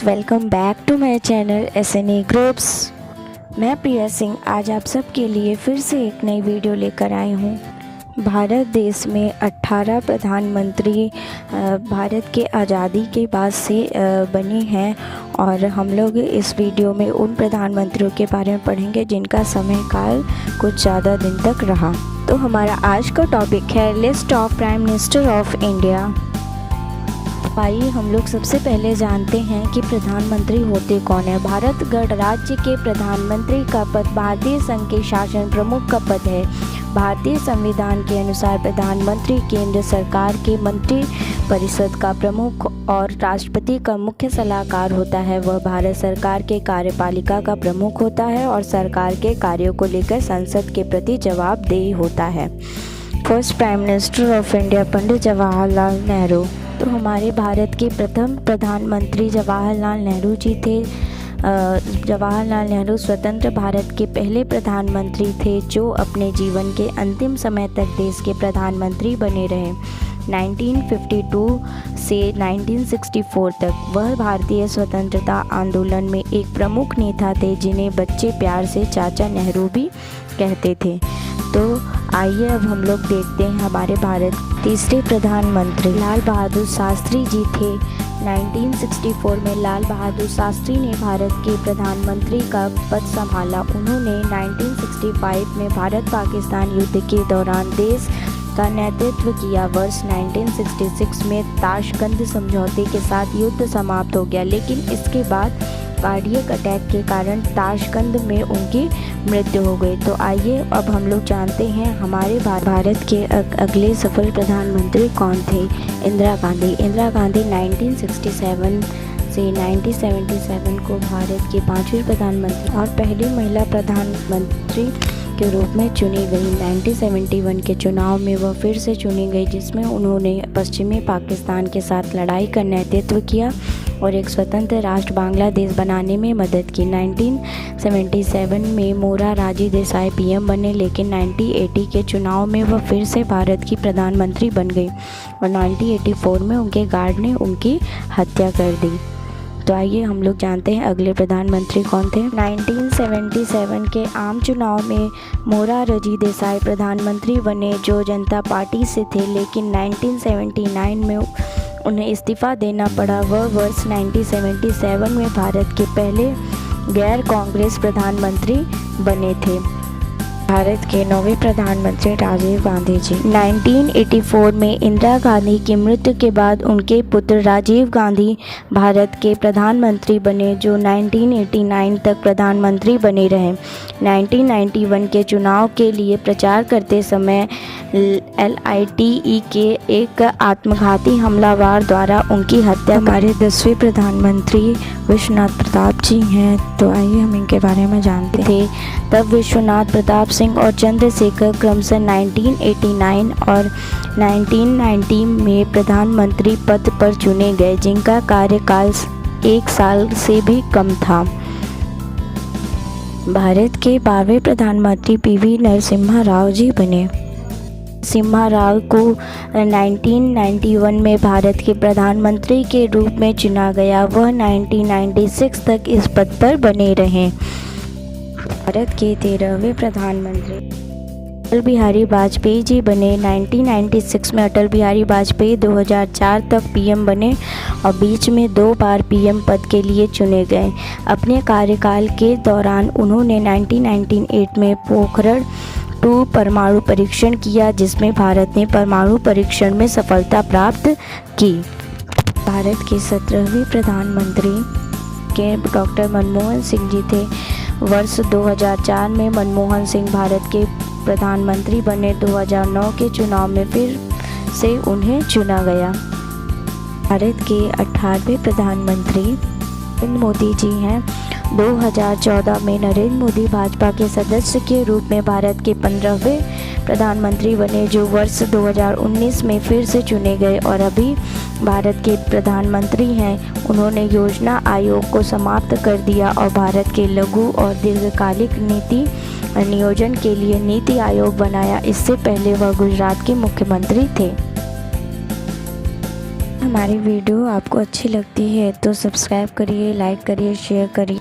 Welcome back to my channel SNE groups. मैं प्रिया सिंह आज आप सबके लिए फिर से एक नई वीडियो लेकर आई हूँ। भारत देश में 18 प्रधानमंत्री भारत के आज़ादी के बाद से बने हैं और हम लोग इस वीडियो में उन प्रधानमंत्रियों के बारे में पढ़ेंगे जिनका समयकाल कुछ ज़्यादा दिन तक रहा। तो हमारा आज का टॉपिक है list of prime minister of India. आइए हम लोग सबसे पहले जानते हैं कि प्रधानमंत्री होते कौन है। भारत गणराज्य के प्रधानमंत्री का पद भारतीय संघ के शासन प्रमुख का पद है। भारतीय संविधान के अनुसार प्रधानमंत्री केंद्र सरकार के मंत्री परिषद का प्रमुख और राष्ट्रपति का मुख्य सलाहकार होता है। वह भारत सरकार के कार्यपालिका का प्रमुख होता है और सरकार के कार्यों को लेकर संसद के प्रति जवाबदेही होता है। First prime minister of India Pandit Jawaharlal Nehru. तो हमारे भारत के प्रथम प्रधानमंत्री जवाहरलाल नेहरू जी थे। जवाहरलाल नेहरू स्वतंत्र भारत के पहले प्रधानमंत्री थे जो अपने जीवन के अंतिम समय तक देश के प्रधानमंत्री बने रहे। 1952 से 1964 तक वह भारतीय स्वतंत्रता आंदोलन में एक प्रमुख नेता थे जिन्हें बच्चे प्यार से चाचा नेहरू भी कहते थे। तो आइए अब हम लोग देखते हैं हमारे भारत तीसरे प्रधानमंत्री लाल बहादुर शास्त्री जी थे। 1964 में लाल बहादुर शास्त्री ने भारत के प्रधानमंत्री का पद संभाला। उन्होंने 1965 में भारत पाकिस्तान युद्ध के दौरान देश का नेतृत्व किया। वर्ष 1966 में ताशकंद समझौते के साथ युद्ध समाप्त हो गया, लेकिन इसके बाद कार्डियक अटैक के कारण ताशकंद में उनकी मृत्यु हो गई। तो आइए अब हम लोग जानते हैं हमारे भारत के अगले सफल प्रधानमंत्री कौन थे। इंदिरा गांधी। इंदिरा गांधी 1967 से 1977 को भारत के 5वीं प्रधानमंत्री और पहली महिला प्रधानमंत्री के रूप में चुनी गई। 1971 के चुनाव में वह फिर से चुनी गई, जिसमें उन्होंने पश्चिमी पाकिस्तान के साथ लड़ाई का नेतृत्व किया और एक स्वतंत्र राष्ट्र बांग्लादेश बनाने में मदद की। 1977 में मोरारजी देसाई PM बने, लेकिन 1980 के चुनाव में वह फिर से भारत की प्रधानमंत्री बन गई और 1984 में उनके गार्ड ने उनकी हत्या कर दी। तो आइए हम लोग जानते हैं अगले प्रधानमंत्री कौन थे। 1977 के आम चुनाव में मोरारजी देसाई प्रधानमंत्री बने जो जनता पार्टी से थे, लेकिन 1979 में उन्हें इस्तीफ़ा देना पड़ा। वह वर्ष 1977 में भारत के पहले गैर कांग्रेस प्रधानमंत्री बने थे। भारत के 9वें प्रधानमंत्री राजीव गांधी जी। 1984 में इंदिरा गांधी की मृत्यु के बाद उनके पुत्र राजीव गांधी भारत के प्रधानमंत्री बने जो 1989 तक प्रधानमंत्री बने रहे। 1991 के चुनाव के लिए प्रचार करते समय LITE के एक आत्मघाती हमलावर द्वारा उनकी हत्या। हमारे 10वें प्रधानमंत्री विश्वनाथ प्रताप जी हैं। तो आइए हम इनके बारे में जानते थे। तब विश्वनाथ प्रताप सिंह और चंद्रशेखर क्रमशः 1989 और 1990 में प्रधानमंत्री पद पर चुने गए, जिनका कार्यकाल 1 साल से भी कम था। भारत के 12वें प्रधानमंत्री PV नरसिम्हा राव जी बने। नरसिम्हा राव को 1991 में भारत के प्रधानमंत्री के रूप में चुना गया। वह 1996 तक इस पद पर बने रहे। भारत के 13वें प्रधानमंत्री अटल बिहारी वाजपेयी जी बने। 1996 में अटल बिहारी वाजपेयी 2004 तक PM बने और बीच में 2 बार PM पद के लिए चुने गए। अपने कार्यकाल के दौरान उन्होंने 1998 में पोखरण 2 परमाणु परीक्षण किया, जिसमें भारत ने परमाणु परीक्षण में सफलता प्राप्त की। भारत के 17वें प्रधानमंत्री के डॉक्टर मनमोहन सिंह जी थे। वर्ष 2004 में मनमोहन सिंह भारत के प्रधानमंत्री बने। 2009 के चुनाव में फिर से उन्हें चुना गया। भारत के 18वें प्रधानमंत्री नरेंद्र मोदी जी हैं। 2014 में नरेंद्र मोदी भाजपा के सदस्य के रूप में भारत के 15वें प्रधानमंत्री बने, जो वर्ष 2019 में फिर से चुने गए और अभी भारत के प्रधानमंत्री हैं। उन्होंने योजना आयोग को समाप्त कर दिया और भारत के लघु और दीर्घकालिक नीति नियोजन के लिए नीति आयोग बनाया। इससे पहले वह गुजरात के मुख्यमंत्री थे। हमारी वीडियो आपको अच्छी लगती है तो सब्सक्राइब करिए, लाइक करिए, शेयर करिए।